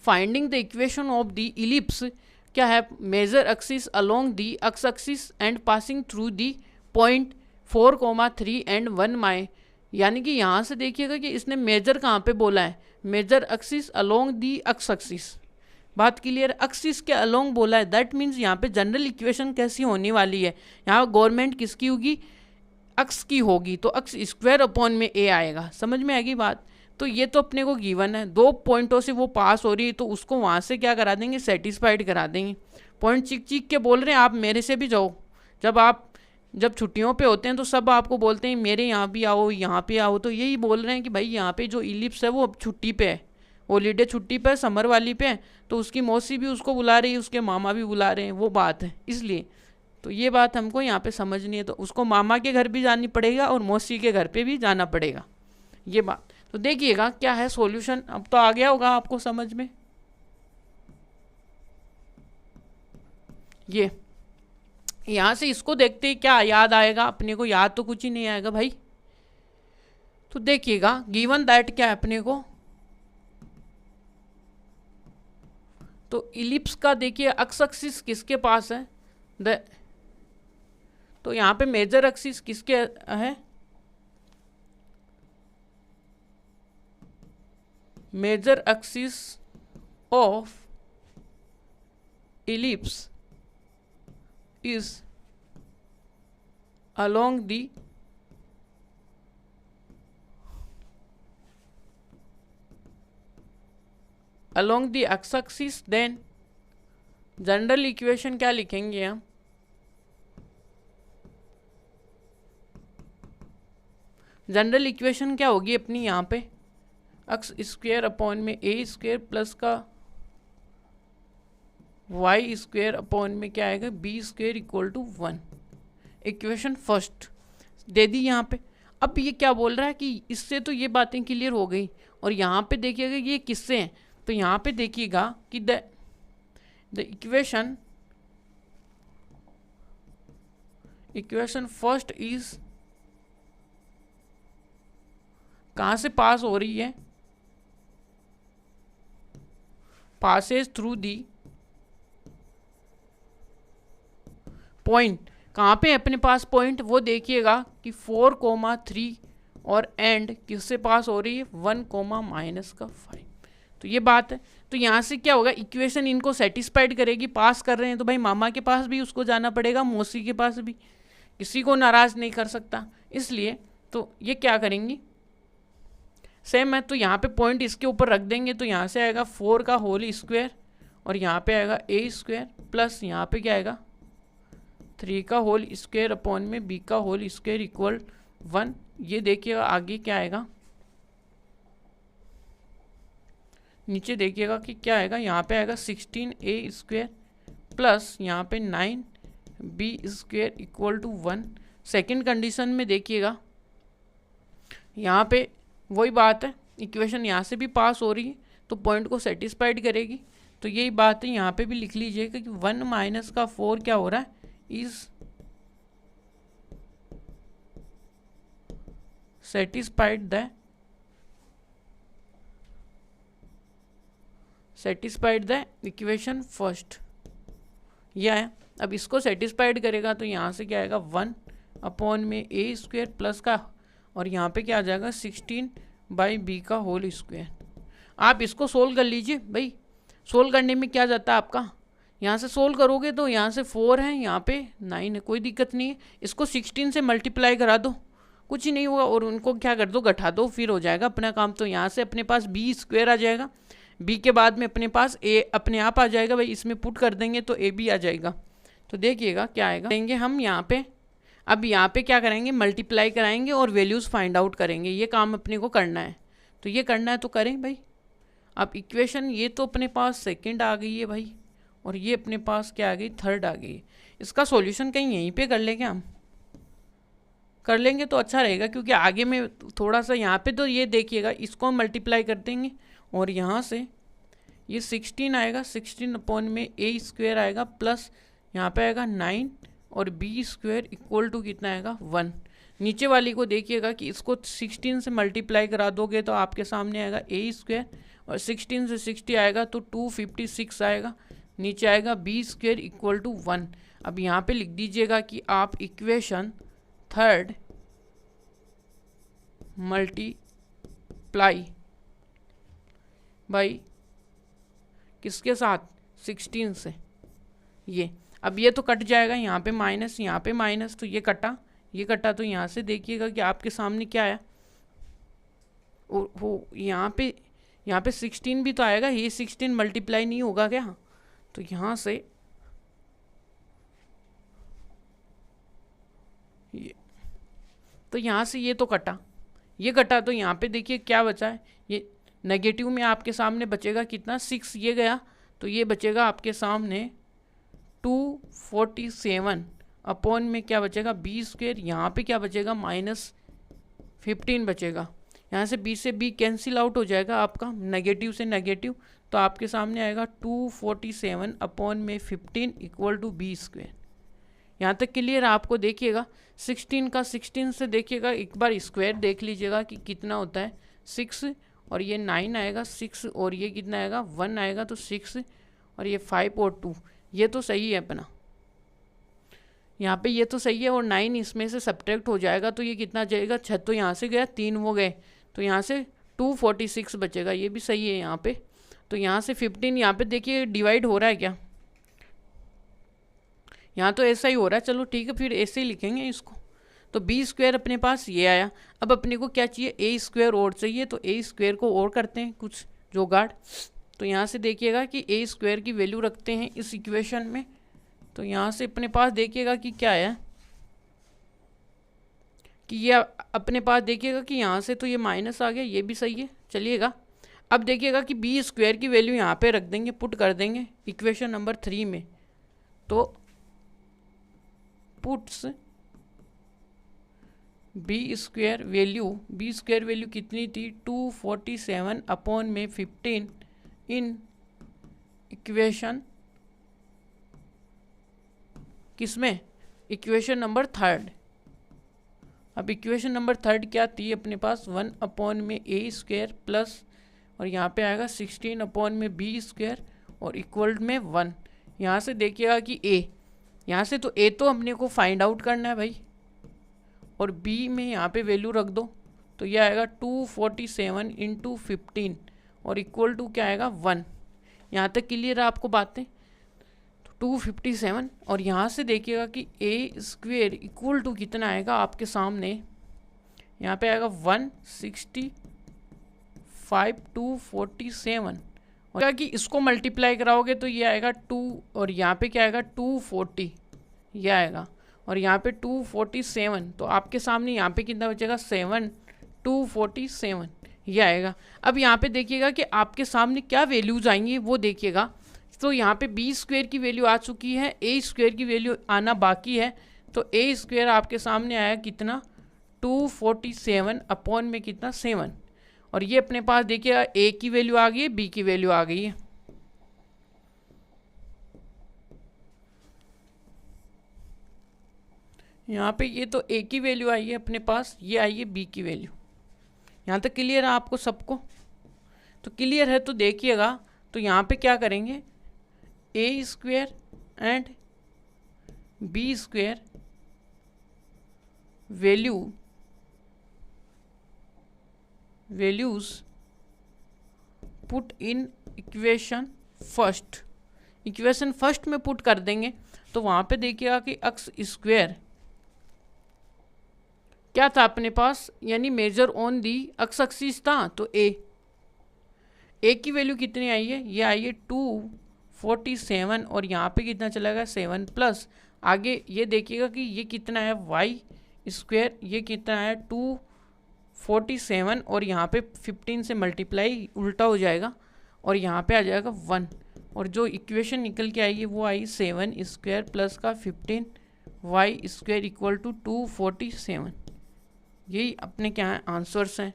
Finding the equation of the ellipse क्या है, major axis along the x axis and passing through the point 4,3 and 1 my. यानी कि यहाँ से देखिएगा कि इसने मेजर कहाँ पे बोला है, major axis along the x axis. बात क्लियर, एक्सिस के अलोंग बोला है, दैट मीन्स यहाँ पे जनरल इक्वेशन कैसी होने वाली है, यहाँ गवर्नमेंट किसकी होगी, एक्स की होगी, तो एक्स स्क्वायर अपॉन में ए आएगा। समझ में आएगी बात। तो ये तो अपने को गिवन है, 2 पॉइंटों से वो पास हो रही है, तो उसको वहाँ से क्या करा देंगे, सेटिस्फाइड करा देंगे। पॉइंट चीख चीख के बोल रहे हैं आप मेरे से भी जाओ, जब छुट्टियों पे होते हैं तो सब आपको बोलते हैं मेरे यहाँ भी आओ, यहाँ पे आओ, तो यही बोल रहे हैं कि भाई यहाँ पे जो इलिप्स है वो अब छुट्टी पे है, हॉलीडे छुट्टी पे, समर वाली पे है, तो उसकी मौसी भी उसको बुला रही है, उसके मामा भी बुला रहे हैं, वो बात है। इसलिए तो ये बात हमको यहाँ पे समझनी है, तो उसको मामा के घर भी जानी पड़ेगा और मौसी के घर पे भी जाना पड़ेगा, ये बात। तो देखिएगा क्या है सॉल्यूशन, अब तो आ गया होगा आपको समझ में। ये यहाँ से इसको देखते ही क्या याद आएगा अपने को, याद तो कुछ ही नहीं आएगा भाई। तो देखिएगा गिवन दैट क्या है अपने को, तो इलिप्स का देखिए एक्स एक्सिस किसके पास है, तो यहाँ पे मेजर एक्सिस किसके है, major axis of ellipse is along the x axis, then general equation क्या लिखेंगे हम, जनरल इक्वेशन क्या होगी अपनी यहाँ पे, एक्स स्क्वायर अपॉन में ए स्क्वायर प्लस का वाई स्क्वायर अपॉन में क्या आएगा, b square equal to 1। Equation first दे दी यहाँ पे। अब ये क्या बोल रहा है कि इससे तो ये बातें क्लियर हो गई, और यहाँ पे देखिएगा ये किससे हैं, तो यहाँ पे देखिएगा कि द इक्वेशन फर्स्ट इज कहाँ से पास हो रही है, पासेज थ्रू दी पॉइंट। कहाँ पे अपने पास पॉइंट, वो देखिएगा कि 4,3 और एंड किससे पास हो रही है, 1,-5। तो ये बात है। तो यहाँ से क्या होगा, इक्वेशन इनको सेटिस्फाइड करेगी, पास कर रहे हैं तो भाई मामा के पास भी उसको जाना पड़ेगा, मौसी के पास भी, किसी को नाराज़ नहीं कर सकता। इसलिए तो ये क्या करेंगी, सेम है, तो यहाँ पे पॉइंट इसके ऊपर रख देंगे, तो यहाँ से आएगा 4 का होल स्क्वायर और यहाँ पे आएगा ए स्क्वायर प्लस यहाँ पे क्या आएगा 3 का होल स्क्वायर अपॉन में बी का होल स्क्वायर इक्वल 1। ये देखिएगा आगे क्या आएगा, नीचे देखिएगा कि क्या आएगा, यहाँ पे आएगा 16a स्क्वायर प्लस यहाँ पे 9b square equal to 1। Second condition में देखिएगा यहाँ पे वही बात है, इक्वेशन यहाँ से भी पास हो रही है तो पॉइंट को सेटिस्फाइड करेगी। तो यही बात है, यहाँ पे भी लिख लीजिएगा कि 1 माइनस का 4 क्या हो रहा है, is satisfied the equation first. यह है, अब इसको सेटिस्फाइड करेगा तो यहाँ से क्या आएगा 1 अपॉन में ए स्क्वायर प्लस का और यहाँ पे क्या आ जाएगा 16/b का होल स्क्वायर। आप इसको सोल्व कर लीजिए भाई, सोल्व करने में क्या जाता है आपका, यहाँ से सोल्व करोगे तो यहाँ से 4 है, यहाँ पे 9 है, कोई दिक्कत नहीं है। इसको 16 से मल्टीप्लाई करा दो, कुछ ही नहीं हुआ, और उनको क्या कर दो, घटा दो, फिर हो जाएगा अपना काम। तो यहाँ से अपने पास बी स्क्वायर आ जाएगा, बी के बाद में अपने पास ए अपने आप आ जाएगा भाई, इसमें पुट कर देंगे तो ए भी आ जाएगा। तो देखिएगा क्या आएगा, देंगे हम यहाँ पे, अब यहाँ पे क्या करेंगे, मल्टीप्लाई कराएंगे और वैल्यूज़ फाइंड आउट करेंगे। ये काम अपने को करना है, तो ये करना है तो करें भाई। अब इक्वेशन ये तो अपने पास सेकंड आ गई है भाई, और ये अपने पास क्या आ गई, थर्ड आ गई। इसका सॉल्यूशन कहीं यहीं पे कर लेंगे, हम कर लेंगे तो अच्छा रहेगा, क्योंकि आगे में थोड़ा सा यहाँ पे तो ये देखिएगा इसको हम मल्टीप्लाई कर देंगे और यहाँ से ये 16 आएगा, 16 अपॉन में ए स्क्वायर आएगा प्लस यहाँ पे आएगा 9 और बी स्क्वायर इक्वल टू कितना आएगा 1। नीचे वाली को देखिएगा कि इसको 16 से मल्टीप्लाई करा दोगे तो आपके सामने आएगा ए स्क्वायर, और 16 से 60 आएगा तो 256 आएगा, नीचे आएगा बी स्क्वायर इक्वल टू 1। अब यहाँ पे लिख दीजिएगा कि आप इक्वेशन थर्ड मल्टीप्लाई बाई किसके साथ, 16 से। ये अब ये तो कट जाएगा, यहाँ पे माइनस, यहाँ पे माइनस, तो ये कटा, ये कटा, तो यहाँ से देखिएगा कि आपके सामने क्या आया, वो यहाँ पे 16 भी तो आएगा, ये 16 मल्टीप्लाई नहीं होगा क्या, तो यहाँ से ये, तो यहाँ से ये तो कटा, ये कटा, तो यहाँ पे देखिए क्या बचा है, ये नेगेटिव में आपके सामने बचेगा कितना, 6 ये गया, तो ये बचेगा आपके सामने 247 अपॉन में क्या बचेगा बी स्क्वायर, यहाँ पे क्या बचेगा -15 बचेगा, यहाँ से बी से बी कैंसिल आउट हो जाएगा आपका, नेगेटिव से नेगेटिव, तो आपके सामने आएगा 247 अपॉन में 15 इक्वल टू बी स्क्वायर। यहाँ तक क्लियर आपको, देखिएगा 16 का 16 से देखिएगा, एक बार स्क्वायर देख लीजिएगा कि कितना होता है, 6 और ये 9 आएगा, 6 और ये कितना आएगा 1 आएगा, तो 6 और ये 5 और 2, ये तो सही है अपना, यहाँ पे ये तो सही है, और 9 इसमें से सब्ट्रैक्ट हो जाएगा तो ये कितना जाएगा 6, तो यहाँ से गया 3 वो गए, तो यहाँ से 246 बचेगा, ये भी सही है यहाँ पे। तो यहाँ से 15, यहाँ पे देखिए डिवाइड हो रहा है क्या, यहाँ तो ऐसा ही हो रहा है, चलो ठीक है फिर ऐसे ही लिखेंगे इसको। तो बी स्क्वायर अपने पास ये आया, अब अपने को क्या चाहिए, ए स्क्वायर और चाहिए, तो ए स्क्वायर को और करते हैं कुछ जुगाड़। तो यहाँ से देखिएगा कि ए स्क्वायर की वैल्यू रखते हैं इस इक्वेशन में, तो यहाँ से अपने पास देखिएगा कि क्या है, कि ये अपने पास देखिएगा कि यहाँ से तो ये माइनस आ गया, ये भी सही है, चलिएगा। अब देखिएगा कि बी स्क्वायर की वैल्यू यहाँ पे रख देंगे, पुट कर देंगे इक्वेशन नंबर 3 में, तो पुट्स बी स्क्वायर वैल्यू कितनी थी 247 अपॉन में 15 इन इक्वेशन किसमें, इक्वेशन नंबर 3। अब इक्वेशन नंबर 3 क्या थी अपने पास, 1 अपॉन में ए स्क्वायर प्लस, और यहाँ पे आएगा 16 अपॉन में बी स्क्वायर और इक्वल में 1। यहाँ से देखिएगा कि ए, यहाँ से तो ए तो अपने को फाइंड आउट करना है भाई, और बी में यहाँ पे वैल्यू रख दो, तो ये आएगा 247 इंटू 15 और इक्वल टू क्या आएगा 1। यहाँ तक क्लियर है आपको बातें, तो 257, और यहाँ से देखिएगा कि ए स्क्वेयर इक्वल टू कितना आएगा आपके सामने, यहाँ पे आएगा 165 247, और क्या कि इसको मल्टीप्लाई कराओगे तो ये आएगा 2, और यहाँ पे क्या आएगा 240 ये आएगा, और यहाँ पे 247, तो आपके सामने यहाँ पे कितना बचेगा 7 247 ये आएगा। अब यहाँ पे देखिएगा कि आपके सामने क्या वैल्यूज आएंगी वो देखिएगा, तो यहाँ पे बी स्क्वायर की वैल्यू आ चुकी है, ए स्क्वायर की वैल्यू आना बाकी है, तो ए स्क्वायर आपके सामने आया कितना 247 अपॉन में कितना 7, और ये अपने पास देखिएगा ए की वैल्यू आ गई है, बी की वैल्यू आ गई है। यहाँ पे ये तो ए की वैल्यू आई है अपने पास, ये आई है बी की वैल्यू। यहाँ तक क्लियर है आपको सबको, तो क्लियर है तो देखिएगा, तो यहाँ पे क्या करेंगे, a square and b square values put in equation first में पुट कर देंगे, तो वहाँ पे देखिएगा कि एक्स स्क्वायर क्या था अपने पास, यानी major on the x axis था, तो ए की वैल्यू कितनी आई है, ये आई है 247, और यहाँ पे कितना चला गया 7 प्लस, आगे ये देखिएगा कि ये कितना है वाई स्क्वायर, ये कितना है 247, और यहाँ पे 15 से मल्टीप्लाई उल्टा हो जाएगा, और यहाँ पे आ जाएगा 1, और जो इक्वेशन निकल के आई है वो आई 7 स्क्वायर प्लस का 15 वाई स्क्वायर इक्वल टू 247। यही अपने क्या है आंसर्स हैं।